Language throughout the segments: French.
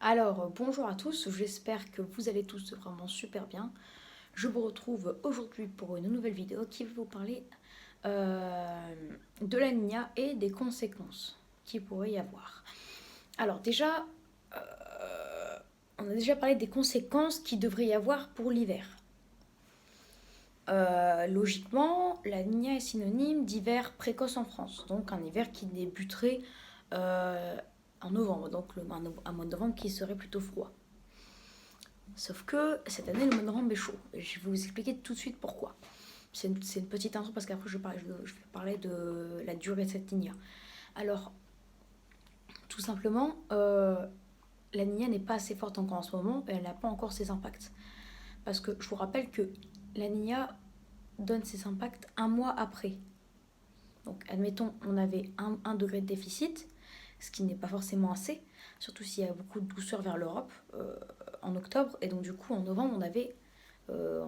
Alors, bonjour à tous, j'espère que vous allez tous vraiment super bien. Je vous retrouve aujourd'hui pour une nouvelle vidéo qui va vous parler de la Niña et des conséquences qu'il pourrait y avoir. Alors déjà, on a déjà parlé des conséquences qu'il devrait y avoir pour l'hiver. Logiquement, la Niña est synonyme d'hiver précoce en France, donc un hiver qui débuterait euh, en novembre, donc un mois de novembre qui serait plutôt froid. Sauf que cette année, le mois de novembre est chaud. Et je vais vous expliquer tout de suite pourquoi. C'est une petite intro parce qu'après je vais parler de la durée de cette Niña. Alors, tout simplement, la Niña n'est pas assez forte encore en ce moment et elle n'a pas encore ses impacts. Parce que je vous rappelle que la Niña donne ses impacts un mois après. Donc, admettons, on avait 1 degré de déficit, ce qui n'est pas forcément assez, surtout s'il y a beaucoup de douceur vers l'Europe en octobre. Et donc, du coup, en novembre, on avait euh,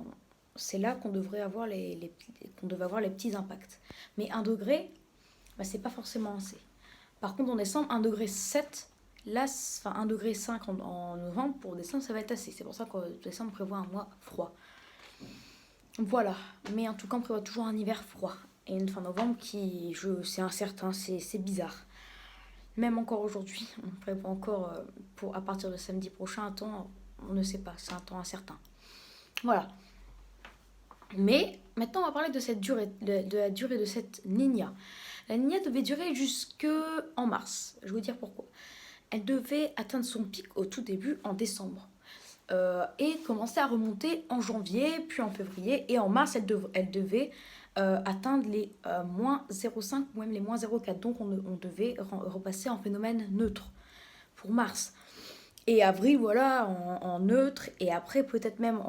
c'est là qu'on devrait avoir qu'on devait avoir les petits impacts. Mais 1 degré, bah, c'est pas forcément assez. Par contre, en décembre, 1 degré 7, là, enfin 1 degré 5 en novembre, pour décembre, ça va être assez. C'est pour ça qu'en décembre, on prévoit un mois froid. Voilà. Mais en tout cas, on prévoit toujours un hiver froid. Et une fin novembre c'est incertain, c'est bizarre. Même encore aujourd'hui, on prévoit encore, à partir de samedi prochain, un temps, on ne sait pas, c'est un temps incertain. Voilà. Mais maintenant, on va parler de cette durée, de la durée de cette Niña. La Niña devait durer jusque en mars. Je vais vous dire pourquoi. Elle devait atteindre son pic au tout début en décembre. Et commencer à remonter en janvier, puis en février. Et en mars, elle devait atteindre les moins 0,5 ou même les moins 0,4. Donc on devait repasser en phénomène neutre pour mars. Et avril, voilà, en neutre. Et après, peut-être même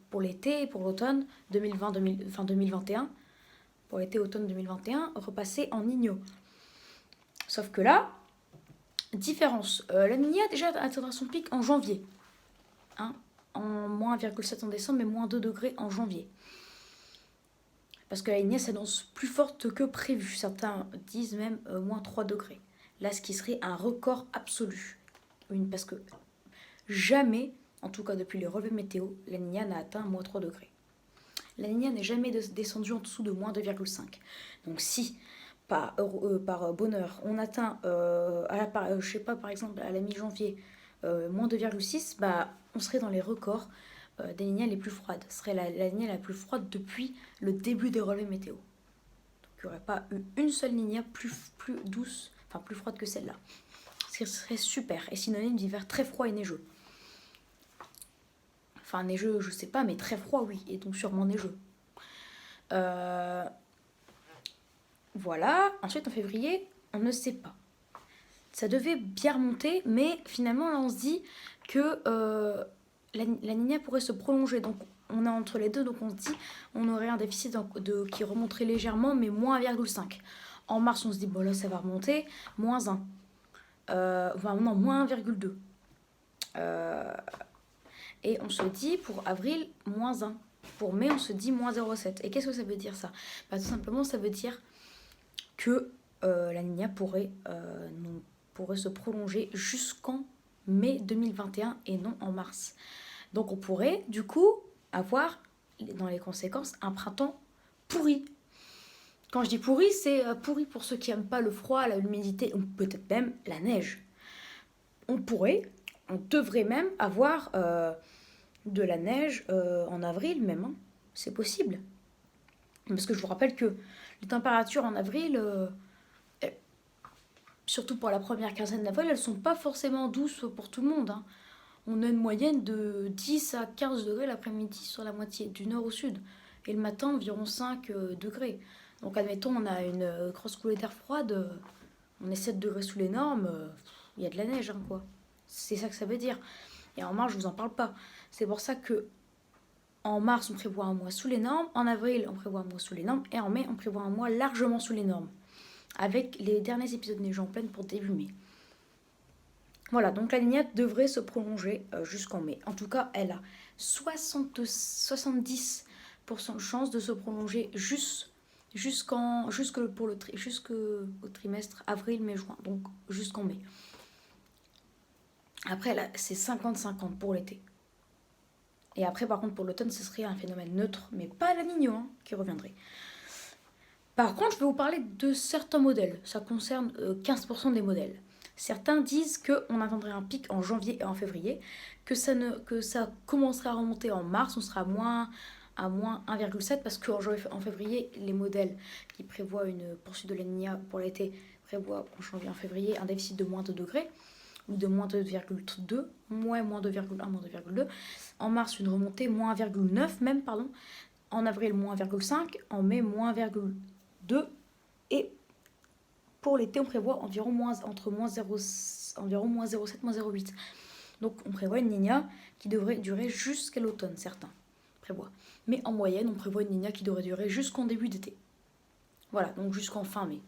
pour l'été, pour l'automne 2020, enfin 2021, pour l'été-automne 2021, repasser en Nino. Sauf que là, différence. La Niña a déjà atteindra son pic en janvier. Hein, en moins 1,7 en décembre, mais moins 2 degrés en janvier. Parce que la Niña s'annonce plus forte que prévu. Certains disent même moins 3 degrés. Là, ce qui serait un record absolu. Parce que jamais, en tout cas depuis les relevés météo, la Niña n'a atteint moins 3 degrés. La Niña n'est jamais descendue en dessous de moins 2,5. Donc si par bonheur on atteint, je sais pas, par exemple à la mi-janvier, moins 2,6, bah, on serait dans les records des Niñas les plus froides. Ce serait la Niña la plus froide depuis le début des relevés météo. Donc il n'y aurait pas eu une seule Niña plus douce, enfin plus froide que celle-là. Ce serait super et synonyme d'hiver très froid et neigeux. Enfin, neigeux, je sais pas, mais très froid, oui, et donc sûrement neigeux. Euh, voilà. Ensuite, en février, on ne sait pas. Ça devait bien remonter, mais finalement, là, on se dit que la Niña pourrait se prolonger. Donc, on est entre les deux, donc on se dit on aurait un déficit qui remonterait légèrement, mais moins 1,5. En mars, on se dit, bon là, ça va remonter, moins 1. Enfin, non, moins 1,2. Euh, Et on se dit pour avril, moins 1. Pour mai, on se dit moins 0,7. Et qu'est-ce que ça veut dire ça? Bah, tout simplement, ça veut dire que la Niña pourrait se prolonger jusqu'en mai 2021 et non en mars. Donc on pourrait, du coup, avoir, dans les conséquences, un printemps pourri. Quand je dis pourri, c'est pourri pour ceux qui n'aiment pas le froid, l'humidité, ou peut-être même la neige. On devrait même avoir de la neige en avril même, hein. C'est possible. Parce que je vous rappelle que les températures en avril, surtout pour la première quinzaine d'avril, elles sont pas forcément douces pour tout le monde, hein. On a une moyenne de 10 à 15 degrés l'après-midi sur la moitié, du nord au sud. Et le matin, environ 5 degrés. Donc admettons, on a une grosse coulée d'air froide, on est 7 degrés sous les normes, il y a de la neige, hein, quoi. C'est ça que ça veut dire. Et en mars, je vous en parle pas. C'est pour ça que en mars, on prévoit un mois sous les normes. En avril, on prévoit un mois sous les normes. Et en mai, on prévoit un mois largement sous les normes. Avec les derniers épisodes neige en pleine pour début mai. Voilà, donc la lignette devrait se prolonger jusqu'en mai. En tout cas, elle a 70% de chance de se prolonger jusqu'au trimestre avril, mai, juin. Donc jusqu'en mai. Après, là, c'est 50-50 pour l'été. Et après, par contre, pour l'automne, ce serait un phénomène neutre, mais pas la Niño hein, qui reviendrait. Par contre, je vais vous parler de certains modèles. Ça concerne 15% des modèles. Certains disent qu'on attendrait un pic en janvier et en février, que ça commencerait à remonter en mars, on sera à moins 1,7 parce qu'en février, les modèles qui prévoient une poursuite de la Niña pour l'été prévoient en janvier et en février un déficit de moins 2 degrés ou de moins 2,2, moins 2,1, moins 2,2. En mars, une remontée, moins 1,9 même, pardon. En avril, moins 1,5. En mai, moins 1,2. Et pour l'été, on prévoit environ entre moins 0, environ moins 0,7, moins 0,8. Donc on prévoit une Niña qui devrait durer jusqu'à l'automne, certains prévoient. Mais en moyenne, on prévoit une Niña qui devrait durer jusqu'en début d'été. Voilà, donc jusqu'en fin mai.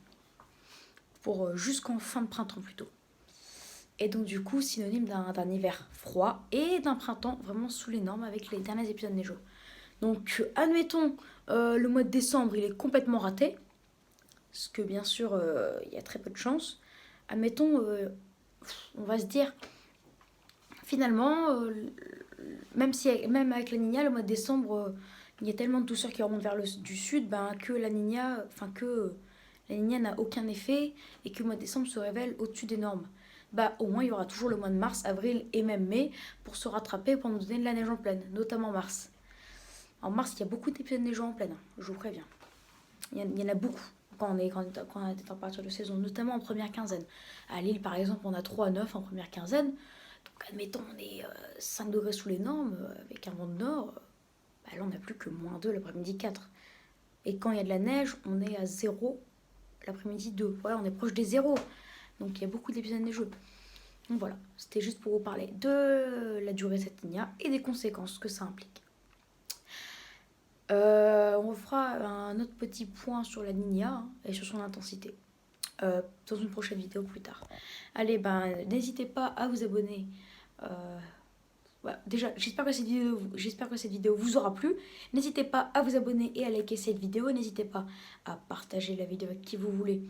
Jusqu'en fin de printemps plutôt. Et donc du coup, synonyme d'un hiver froid et d'un printemps vraiment sous les normes avec les derniers épisodes neigeux. Donc admettons, le mois de décembre, il est complètement raté. Parce que bien sûr, il y a très peu de chance. Admettons, on va se dire, finalement, même avec la Niña, le mois de décembre, il y a tellement de douceur qui remonte vers du sud, que la Niña, n'a aucun effet et que le mois de décembre se révèle au-dessus des normes. Au moins il y aura toujours le mois de mars, avril et même mai pour se rattraper pour nous donner de la neige en pleine, notamment mars. En mars, il y a beaucoup d'épisodes neigeux en pleine, je vous préviens. Il y en a beaucoup quand on a des températures de saison, notamment en première quinzaine. À Lille, par exemple, on a 3 à 9 en première quinzaine. Donc, admettons, on est 5 degrés sous les normes, avec un vent de nord. Là, on n'a plus que moins 2 l'après-midi 4. Et quand il y a de la neige, on est à 0 l'après-midi 2. Voilà, on est proche des 0. Donc, il y a beaucoup d'épisodes neigeux. Donc voilà, c'était juste pour vous parler de la durée de cette Niña et des conséquences que ça implique. On fera un autre petit point sur la Niña et sur son intensité dans une prochaine vidéo plus tard. Allez, n'hésitez pas à vous abonner. Déjà, j'espère que cette vidéo vous aura plu. N'hésitez pas à vous abonner et à liker cette vidéo. N'hésitez pas à partager la vidéo avec qui vous voulez,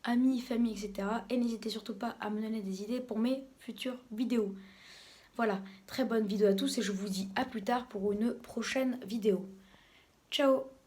amis, famille, etc. Et n'hésitez surtout pas à me donner des idées pour mes futures vidéos. Voilà, très bonne vidéo à tous et je vous dis à plus tard pour une prochaine vidéo. Ciao!